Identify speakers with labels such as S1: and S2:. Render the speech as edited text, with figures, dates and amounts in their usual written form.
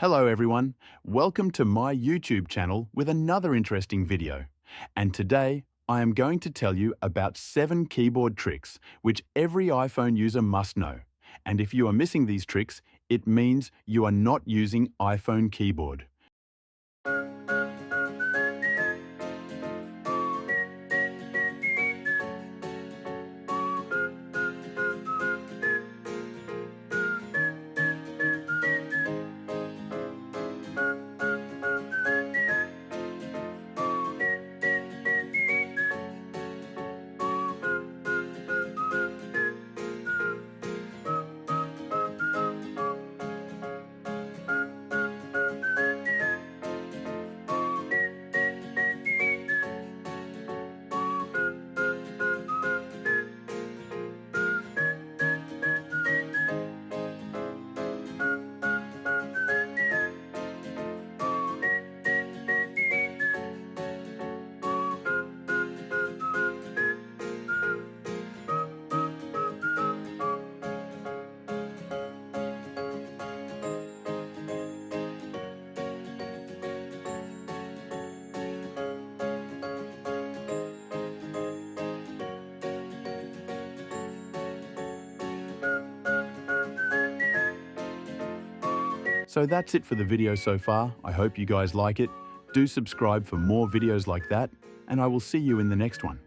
S1: Hello everyone, welcome to my YouTube channel with another interesting video. And today I am going to tell you about 7 keyboard tricks which every iPhone user must know. And if you are missing these tricks, it means you are not using iPhone keyboard. So that's it for the video so far. I hope you guys like it. Do subscribe for more videos like that, and I will see you in the next one.